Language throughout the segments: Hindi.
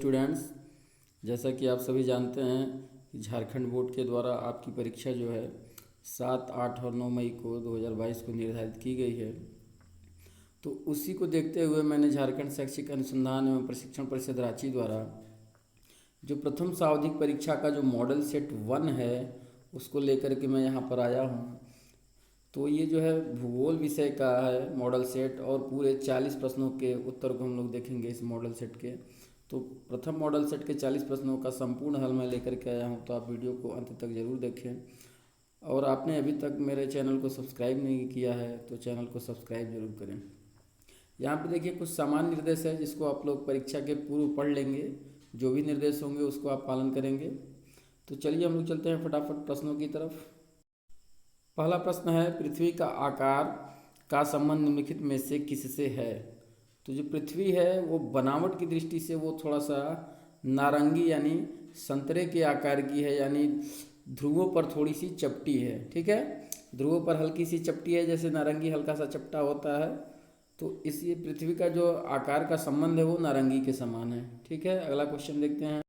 स्टूडेंट्स, जैसा कि आप सभी जानते हैं कि झारखंड बोर्ड के द्वारा आपकी परीक्षा जो है 7, 8 और 9 मई को 2022 को निर्धारित की गई है। तो उसी को देखते हुए मैंने झारखंड शैक्षिक अनुसंधान एवं प्रशिक्षण परिषद रांची द्वारा जो प्रथम सावधिक परीक्षा का जो मॉडल सेट 1 है उसको लेकर के मैं यहाँ पर आया हूँ। तो ये जो है भूगोल विषय का है मॉडल सेट और पूरे 40 प्रश्नों के उत्तर को हम लोग देखेंगे इस मॉडल सेट के। तो प्रथम मॉडल सेट के 40 प्रश्नों का संपूर्ण हल मैं लेकर के आया हूँ, तो आप वीडियो को अंत तक ज़रूर देखें। और आपने अभी तक मेरे चैनल को सब्सक्राइब नहीं किया है तो चैनल को सब्सक्राइब जरूर करें। यहाँ पे देखिए कुछ सामान्य निर्देश है जिसको आप लोग परीक्षा के पूर्व पढ़ लेंगे। जो भी निर्देश होंगे उसको आप पालन करेंगे। तो चलिए हम लोग चलते हैं फटाफट प्रश्नों की तरफ। पहला प्रश्न है, पृथ्वी का आकार का संबंध निम्नलिखित में से किससे है? तो जो पृथ्वी है वो बनावट की दृष्टि से वो थोड़ा सा नारंगी यानी संतरे के आकार की है, यानी ध्रुवों पर थोड़ी सी चपटी है। ठीक है, ध्रुवों पर हल्की सी चपटी है, जैसे नारंगी हल्का सा चपटा होता है। तो इस पृथ्वी का जो आकार का संबंध है वो नारंगी के समान है। ठीक है, अगला क्वेश्चन देखते हैं।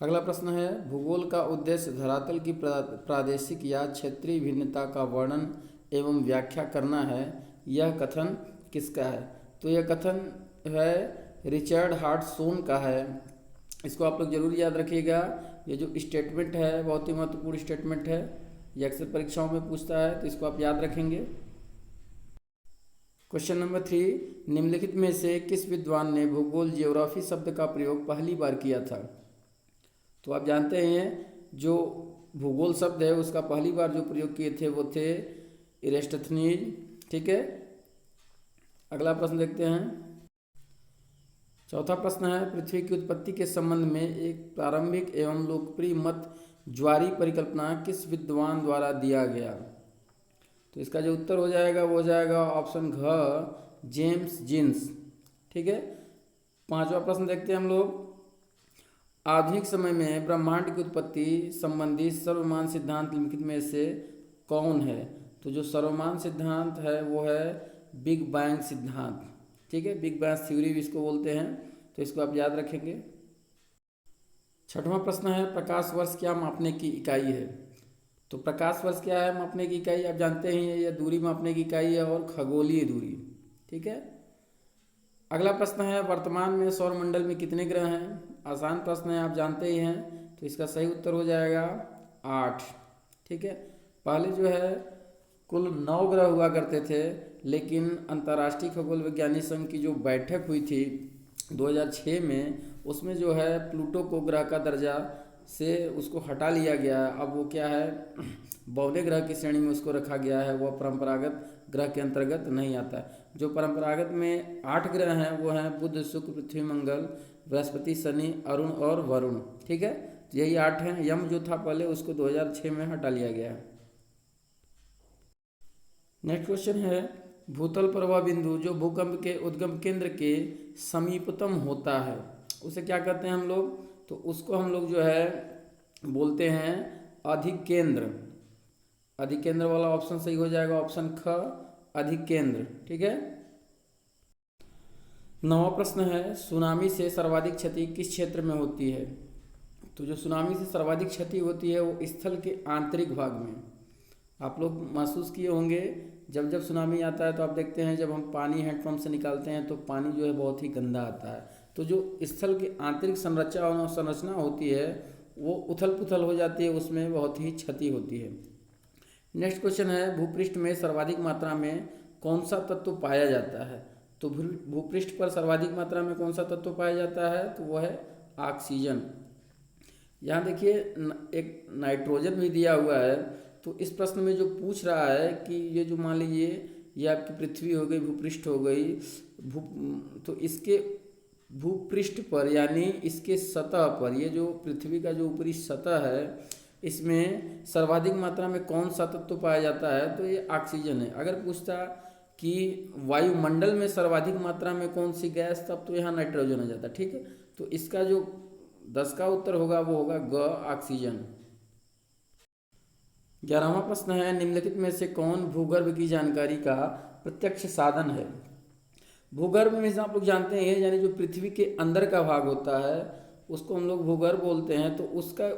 अगला प्रश्न है, भूगोल का उद्देश्य धरातल की प्रादेशिक या क्षेत्रीय भिन्नता का वर्णन एवं व्याख्या करना है। यह कथन किसका है? तो यह कथन है रिचर्ड हार्टसोन का है। इसको आप लोग जरूर याद रखिएगा। ये जो स्टेटमेंट है बहुत ही महत्वपूर्ण स्टेटमेंट है, ये अक्सर परीक्षाओं में पूछता है, तो इसको आप याद रखेंगे। क्वेश्चन नंबर 3, निम्नलिखित में से किस विद्वान ने भूगोल जियोग्राफी शब्द का प्रयोग पहली बार किया था? तो आप जानते हैं जो भूगोल शब्द है उसका पहली बार जो प्रयोग किए थे वो थे इरेस्टोथनीज। ठीक है, अगला प्रश्न देखते हैं। चौथा प्रश्न है, पृथ्वी की उत्पत्ति के संबंध में एक प्रारंभिक एवं लोकप्रिय मत ज्वारी परिकल्पना किस विद्वान द्वारा दिया गया? तो इसका जो उत्तर हो जाएगा वो हो जाएगा ऑप्शन घ, जेम्स जीन्स। ठीक है, पांचवा प्रश्न देखते हैं हम लोग। आधुनिक समय में ब्रह्मांड की उत्पत्ति संबंधी सर्वमान्य सिद्धांत निम्नलिखित में से कौन है? तो जो सर्वमान्य सिद्धांत है वो है बिग बैंग सिद्धांत। ठीक है, बिग बैंग थ्योरी भी इसको बोलते हैं, तो इसको आप याद रखेंगे। छठवां प्रश्न है, प्रकाश वर्ष क्या मापने की इकाई है? तो प्रकाश वर्ष क्या है मापने की इकाई? आप जानते हैं यह दूरी मापने की इकाई है और खगोलीय दूरी। ठीक है, अगला प्रश्न है, वर्तमान में सौरमंडल में कितने ग्रह हैं? आसान प्रश्न है, आप जानते ही हैं, तो इसका सही उत्तर हो जाएगा 8। ठीक है, पहले जो है कुल 9 ग्रह हुआ करते थे, लेकिन अंतर्राष्ट्रीय खगोल विज्ञानी संघ की जो बैठक हुई थी 2006 में, उसमें जो है प्लूटो को ग्रह का दर्जा से उसको हटा लिया गया। अब वो क्या है, बौने ग्रह की श्रेणी में उसको रखा गया है, वह परंपरागत ग्रह के अंतर्गत नहीं आता है। जो परंपरागत में 8 ग्रह हैं वो हैं बुध, शुक्र, पृथ्वी, मंगल, बृहस्पति, शनि, अरुण और वरुण। ठीक है, तो यही 8 हैं। यम जो था पहले उसको 2006 में हटा लिया गया है। नेक्स्ट क्वेश्चन है, भूतल प्रवाह बिंदु जो भूकंप के उद्गम केंद्र के समीपतम होता है उसे क्या कहते हैं हम लोग? तो उसको हम लोग जो है बोलते हैं अधिकेंद्र। अधिकेंद्र वाला ऑप्शन सही हो जाएगा, ऑप्शन ख, अधिकेंद्र। ठीक है, 9वां प्रश्न है, सुनामी से सर्वाधिक क्षति किस क्षेत्र में होती है? तो जो सुनामी से सर्वाधिक क्षति होती है वो स्थल के आंतरिक भाग में। आप लोग महसूस किए होंगे जब जब सुनामी आता है तो आप देखते हैं जब हम पानी हैंडपम्प से निकालते हैं तो पानी जो है बहुत ही गंदा आता है। तो जो स्थल की आंतरिक संरचना होती है वो उथल पुथल हो जाती है, उसमें बहुत ही क्षति होती है। नेक्स्ट क्वेश्चन है, भूपृष्ठ में सर्वाधिक मात्रा में कौन सा तत्व पाया जाता है? तो भूपृष्ठ पर सर्वाधिक मात्रा में कौन सा तत्व पाया जाता है? तो वह है ऑक्सीजन। यहाँ देखिए एक नाइट्रोजन भी दिया हुआ है। तो इस प्रश्न में जो पूछ रहा है कि ये जो मान लीजिए ये आपकी पृथ्वी हो गई, भूपृष्ठ हो गई, तो इसके भूपृष्ठ पर यानी इसके सतह पर, ये जो पृथ्वी का जो ऊपरी सतह है इसमें सर्वाधिक मात्रा में कौन सा तत्व पाया जाता है? तो ये ऑक्सीजन है। अगर पूछता कि वायुमंडल में सर्वाधिक मात्रा में कौन सी गैस, तब तो यहाँ नाइट्रोजन आ जाता। ठीक है, तो इसका जो 10 का उत्तर होगा वो होगा ग, ऑक्सीजन। 11वां प्रश्न है, निम्नलिखित में से कौन भूगर्भ की जानकारी का प्रत्यक्ष साधन है? भूगर्भ में आप लोग जानते हैं, यानी जो पृथ्वी के अंदर का भाग होता है उसको हम लोग भूगर्भ बोलते हैं। तो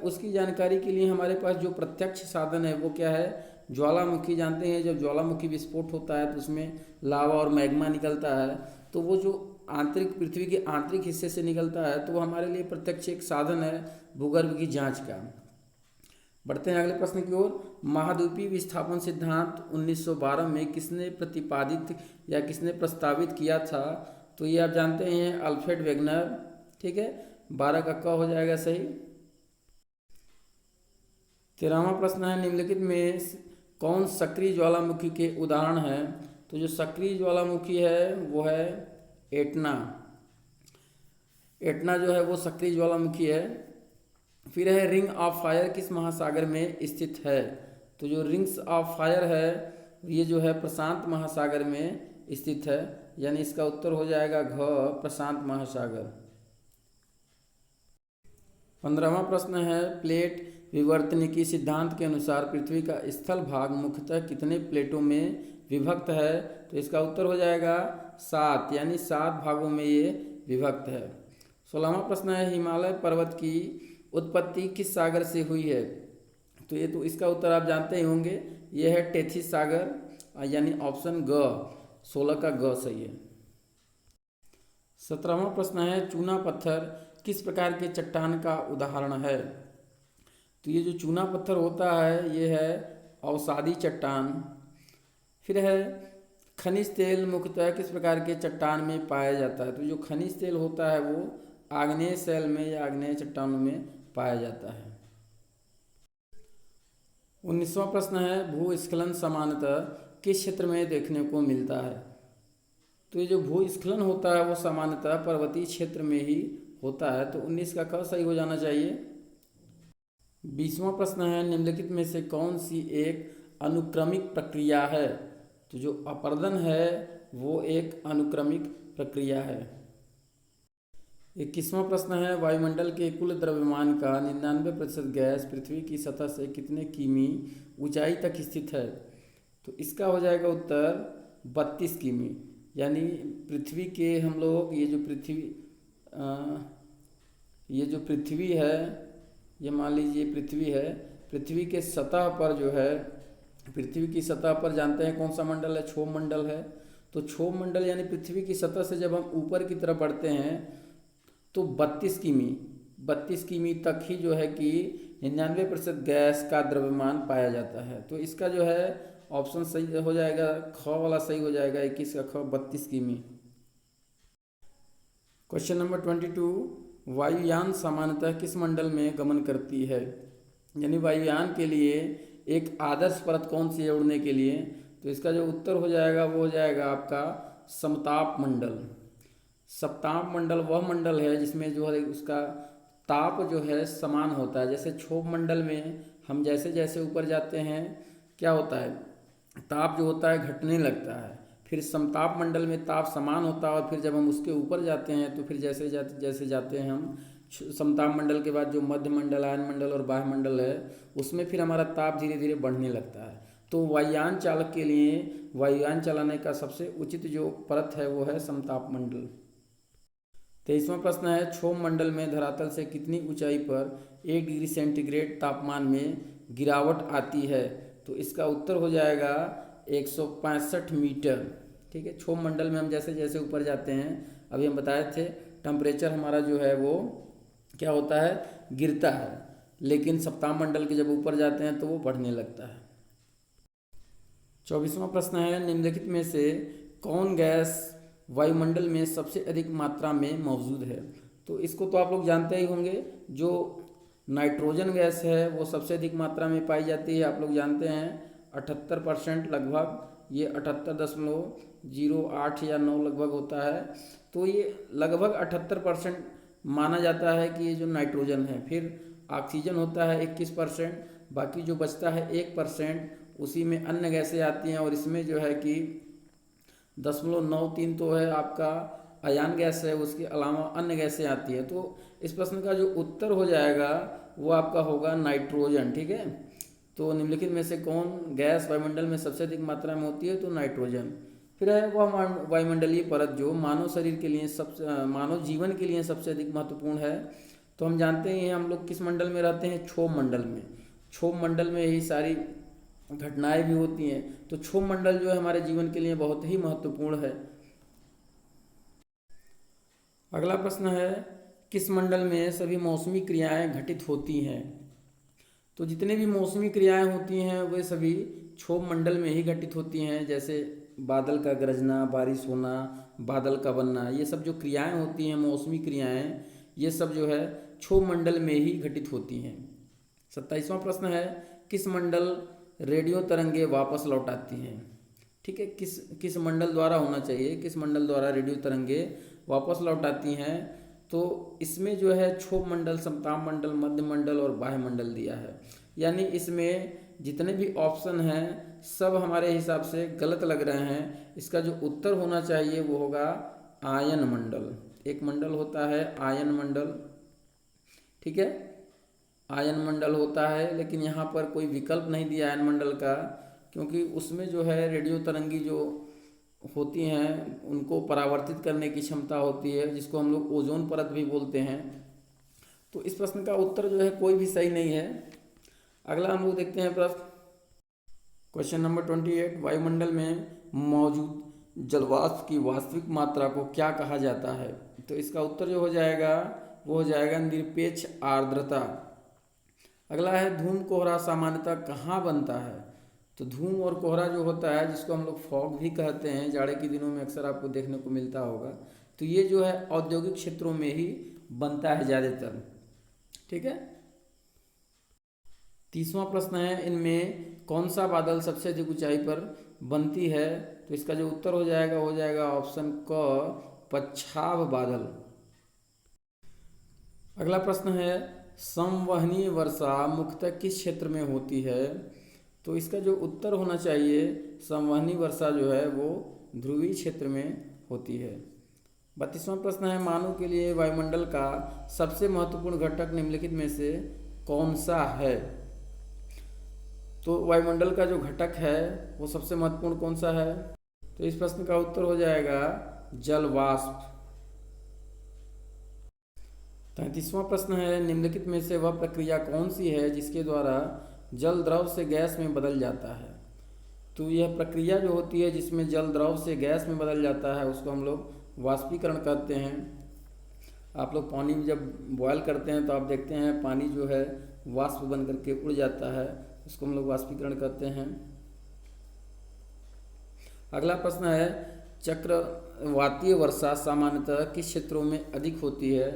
उसकी जानकारी के लिए हमारे पास जो प्रत्यक्ष साधन है वो क्या है, ज्वालामुखी। जानते हैं जब ज्वालामुखी विस्फोट होता है तो उसमें लावा और मैग्मा निकलता है, तो वो जो आंतरिक पृथ्वी के आंतरिक हिस्से से निकलता है, तो वो हमारे लिए प्रत्यक्ष एक साधन है भूगर्भ की जांच का। बढ़ते हैं अगले प्रश्न की ओर। महाद्वीपीय विस्थापन सिद्धांत 1912 में किसने प्रतिपादित या किसने प्रस्तावित किया था? तो ये आप जानते हैं अल्फ्रेड वेगनर। ठीक है, 12 का क हो जाएगा सही। 13वां प्रश्न है, निम्नलिखित में कौन सक्रिय ज्वालामुखी के उदाहरण है? तो जो सक्रिय ज्वालामुखी है वो है एटना। एटना जो है वो सक्रिय ज्वालामुखी है। फिर है रिंग ऑफ फायर किस महासागर में स्थित है? तो जो रिंग्स ऑफ फायर है ये जो है प्रशांत महासागर में स्थित है, यानी इसका उत्तर हो जाएगा घ, प्रशांत महासागर। 15वां प्रश्न है, प्लेट विवर्तनिकी सिद्धांत के अनुसार पृथ्वी का स्थल भाग मुख्यतः कितने प्लेटों में विभक्त है? तो इसका उत्तर हो जाएगा 7, यानी 7 भागों में ये विभक्त है। 16वां प्रश्न है, हिमालय पर्वत की उत्पत्ति किस सागर से हुई है? तो ये तो इसका उत्तर आप जानते ही होंगे, ये है टेथिस सागर, यानी ऑप्शन ग, 16 का ग सही है। 17वां प्रश्न है, चूना पत्थर किस प्रकार के चट्टान का उदाहरण है? तो ये जो चूना पत्थर होता है ये है अवसादी चट्टान। फिर है खनिज तेल मुख्यतः किस प्रकार के चट्टान में पाया जाता है? तो जो खनिज तेल होता है वो आग्नेय शैल में या आग्नेय चट्टानों में पाया जाता है। 19वां प्रश्न है, भूस्खलन सामान्यतः किस क्षेत्र में देखने को मिलता है? तो ये जो भूस्खलन होता है वो सामान्यतः पर्वतीय क्षेत्र में ही होता है, तो 19 का क सही हो जाना चाहिए। 20वां प्रश्न है, निम्नलिखित में से कौन सी एक अनुक्रमिक प्रक्रिया है? तो जो अपरदन है वो एक अनुक्रमिक प्रक्रिया है। 21वां प्रश्न है, वायुमंडल के कुल द्रव्यमान का 99% गैस पृथ्वी की सतह से कितने किमी ऊंचाई तक स्थित है? तो इसका हो जाएगा उत्तर 32 किमी, यानी पृथ्वी के हम लोग ये जो पृथ्वी है, ये मान लीजिए पृथ्वी है, पृथ्वी के सतह पर जो है, पृथ्वी की सतह पर जानते हैं कौन सा मंडल है, क्षोभ मंडल है। तो क्षोभ मंडल यानी पृथ्वी की सतह से जब हम ऊपर की तरफ बढ़ते हैं तो 32 किमी तक ही जो है कि 99% गैस का द्रव्यमान पाया जाता है। तो इसका जो है ऑप्शन सही हो जाएगा, ख वाला सही हो जाएगा, 21 का ख, 32 किमी। क्वेश्चन नंबर 22, वायुयान सामान्यतः किस मंडल में गमन करती है? यानी वायुयान के लिए एक आदर्श परत कौन सी है उड़ने के लिए? तो इसका जो उत्तर हो जाएगा वो हो जाएगा आपका समताप मंडल। सप्ताप मंडल वह मंडल है जिसमें जो है उसका ताप जो है समान होता है। जैसे क्षोभ मंडल में हम जैसे जैसे ऊपर जाते हैं क्या होता है, ताप जो होता है घटने लगता है। फिर समताप मंडल में ताप समान होता है और फिर जब हम उसके ऊपर जाते हैं तो फिर जैसे जाते हैं हम समताप मंडल के बाद जो मध्य मंडल, आयन मंडल और बाह्य मंडल है उसमें फिर हमारा ताप धीरे धीरे बढ़ने लगता है। तो वायुयान चालक के लिए वायुयान चलाने का सबसे उचित जो परत है वो है समताप मंडल। 23वां प्रश्न है, क्षोभ मंडल में धरातल से कितनी ऊंचाई पर 1 डिग्री सेंटीग्रेड तापमान में गिरावट आती है? तो इसका उत्तर हो जाएगा 165 मीटर। ठीक है, क्षोभ मंडल में हम जैसे जैसे ऊपर जाते हैं, अभी हम बताए थे टेम्परेचर हमारा जो है वो क्या होता है, गिरता है, लेकिन सप्ताह मंडल के जब ऊपर जाते हैं तो वो बढ़ने लगता है। 24वां प्रश्न है, निम्नलिखित में से कौन गैस वायुमंडल में सबसे अधिक मात्रा में मौजूद है? तो इसको तो आप लोग जानते ही होंगे, जो नाइट्रोजन गैस है वो सबसे अधिक मात्रा में पाई जाती है। आप लोग जानते हैं 78% लगभग, ये 78.08 या 9 लगभग होता है। तो ये लगभग 78% माना जाता है कि ये जो नाइट्रोजन है। फिर ऑक्सीजन होता है 21%, बाकी जो बचता है 1% उसी में अन्य गैसें आती हैं, और इसमें जो है कि 0.93 तो है आपका अयान गैस है, उसके अलावा अन्य गैसें आती है। तो इस प्रश्न का जो उत्तर हो जाएगा वो आपका होगा नाइट्रोजन। ठीक है, तो निम्नलिखित में से कौन गैस वायुमंडल में सबसे अधिक मात्रा में होती है? तो नाइट्रोजन। फिर फिर है वह वायुमंडलीय परत जो मानव शरीर के लिए मानव जीवन के लिए सबसे अधिक महत्वपूर्ण है। तो हम जानते हैं हम लोग किस मंडल में रहते हैं, क्षोभ मंडल में। क्षोभ मंडल में यही सारी घटनाएं भी होती हैं। तो क्षोभ मंडल जो है हमारे जीवन के लिए बहुत ही महत्वपूर्ण है। अगला प्रश्न है, किस मंडल में सभी मौसमी क्रियाएं घटित होती हैं। तो जितने भी मौसमी क्रियाएं होती हैं वे सभी क्षोभ मंडल में ही घटित होती हैं। जैसे बादल का गरजना, बारिश होना, बादल का बनना, ये सब जो क्रियाएं होती हैं मौसमी क्रियाएं, ये सब जो है क्षोभ मंडल में ही घटित होती हैं। 27वां प्रश्न है, किस मंडल रेडियो तरंगे वापस लौटाती हैं। ठीक है, किस मंडल द्वारा होना चाहिए, किस मंडल द्वारा रेडियो तरंगे वापस लौटाती हैं। तो इसमें जो है क्षोभ मंडल, समताप मंडल, मध्य मंडल और बाह्य मंडल दिया है। यानी इसमें जितने भी ऑप्शन हैं सब हमारे हिसाब से गलत लग रहे हैं। इसका जो उत्तर होना चाहिए वो होगा आयन मंडल। एक मंडल होता है आयन मंडल, ठीक है, आयन मंडल होता है। लेकिन यहाँ पर कोई विकल्प नहीं दिया आयन मंडल का, क्योंकि उसमें जो है रेडियो तरंगी जो होती हैं उनको परावर्तित करने की क्षमता होती है, जिसको हम लोग ओजोन परत भी बोलते हैं। तो इस प्रश्न का उत्तर जो है कोई भी सही नहीं है। अगला हम लोग देखते हैं प्रश्न, क्वेश्चन नंबर 28, वायुमंडल में मौजूद जलवाष्प की वास्तविक मात्रा को क्या कहा जाता है। तो इसका उत्तर जो हो जाएगा वो हो जाएगा निरपेक्ष आर्द्रता। अगला है, धूम कोहरा सामान्यतः कहाँ बनता है। तो धूम और कोहरा जो होता है, जिसको हम लोग फॉग भी कहते हैं, जाड़े के दिनों में अक्सर आपको देखने को मिलता होगा। तो ये जो है औद्योगिक क्षेत्रों में ही बनता है ज़्यादातर, ठीक है। 30वां प्रश्न है, इनमें कौन सा बादल सबसे अधिक ऊंचाई पर बनती है। तो इसका जो उत्तर हो जाएगा ऑप्शन क, पच्छाव बादल। अगला प्रश्न है, संवहनीय वर्षा मुख्यतः किस क्षेत्र में होती है। तो इसका जो उत्तर होना चाहिए, संवहनीय वर्षा जो है वो ध्रुवीय क्षेत्र में होती है। 32वां प्रश्न है, मानव के लिए वायुमंडल का सबसे महत्वपूर्ण घटक निम्नलिखित में से कौन सा है। तो वायुमंडल का जो घटक है वो सबसे महत्वपूर्ण कौन सा है। तो इस प्रश्न का उत्तर हो जाएगा जल वाष्प। 33वां प्रश्न है, निम्नलिखित में से वह प्रक्रिया कौन सी है जिसके द्वारा जल द्रव से गैस में बदल जाता है। तो यह प्रक्रिया जो होती है जिसमें जल द्रव से गैस में बदल जाता है उसको हम लोग वाष्पीकरण कहते हैं। आप लोग पानी में जब बॉयल करते हैं तो आप देखते हैं पानी जो है वाष्प बन करके उड़ जाता है, उसको हम लोग वाष्पीकरण कहते हैं। अगला प्रश्न है, चक्रवातीय वर्षा सामान्यतः किस क्षेत्रों में अधिक होती है।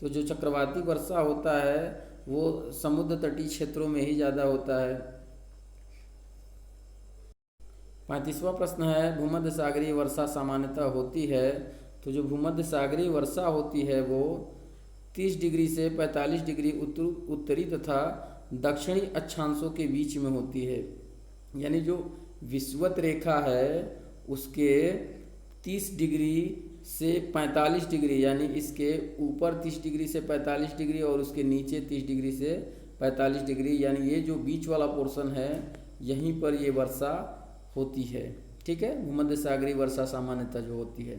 तो जो चक्रवाती वर्षा होता है वो समुद्र तटीय क्षेत्रों में ही ज़्यादा होता है। 35वां प्रश्न है, भूमध्य सागरीय वर्षा सामान्यतः होती है। तो जो भूमध्य सागरीय वर्षा होती है वो 30 डिग्री से 45 डिग्री उत्तरी तथा दक्षिणी अक्षांशों के बीच में होती है। यानी जो विषुवत रेखा है उसके 30 डिग्री से 45 डिग्री, यानी इसके ऊपर 30 डिग्री से 45 डिग्री और उसके नीचे 30 डिग्री से 45 डिग्री, यानी ये जो बीच वाला पोर्शन है यहीं पर ये वर्षा होती है, ठीक है। भूमध्य सागरीय वर्षा सामान्यतः जो होती है।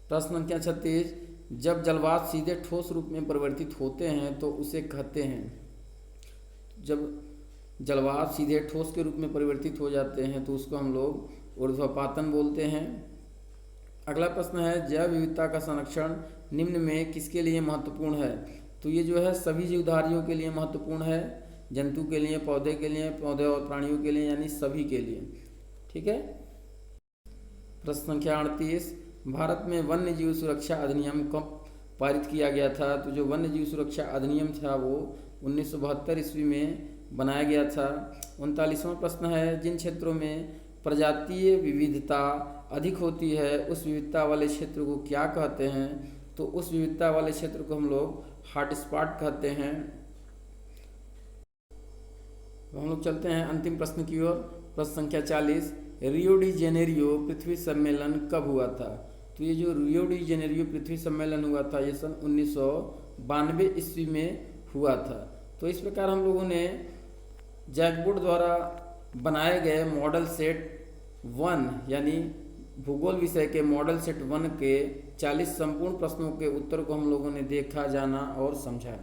प्रश्न संख्या 36, जब जलवाष्प सीधे ठोस रूप में परिवर्तित होते हैं तो उसे कहते हैं। जब जलवाष्प सीधे ठोस के रूप में परिवर्तित हो जाते हैं तो उसको हम लोग ऊर्ध्वपातन बोलते हैं। अगला प्रश्न है, जैव विविधता का संरक्षण निम्न में किसके लिए महत्वपूर्ण है। तो ये जो है सभी जीवधारियों के लिए महत्वपूर्ण है, जंतु के लिए, पौधे के लिए, पौधे और प्राणियों के लिए, यानी सभी के लिए, ठीक है। प्रश्न संख्या 38, भारत में वन्य जीव सुरक्षा अधिनियम कब पारित किया गया था। तो जो वन्य जीव सुरक्षा अधिनियम था वो 1972 ईस्वी में बनाया गया था। 39वां प्रश्न है, जिन क्षेत्रों में प्रजातीय विविधता अधिक होती है उस विविधता वाले क्षेत्र को क्या कहते हैं। तो उस विविधता वाले क्षेत्र को हम लोग हॉटस्पॉट कहते हैं। तो हम लोग चलते हैं अंतिम प्रश्न की ओर। प्रश्न संख्या 40, रियो डी जेनेरियो पृथ्वी सम्मेलन कब हुआ था। तो ये जो रियो डी जेनेरियो पृथ्वी सम्मेलन हुआ था ये सन 1992 ईस्वी में हुआ था। तो इस प्रकार हम लोगों ने जैकबोर्ड द्वारा बनाए गए मॉडल सेट 1 यानी भूगोल विषय के मॉडल सेट 1 के 40 संपूर्ण प्रश्नों के उत्तर को हम लोगों ने देखा, जाना और समझा।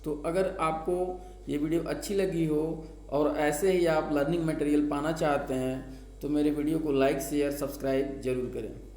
तो अगर आपको ये वीडियो अच्छी लगी हो और ऐसे ही आप लर्निंग मटेरियल पाना चाहते हैं तो मेरे वीडियो को लाइक शेयर सब्सक्राइब जरूर करें।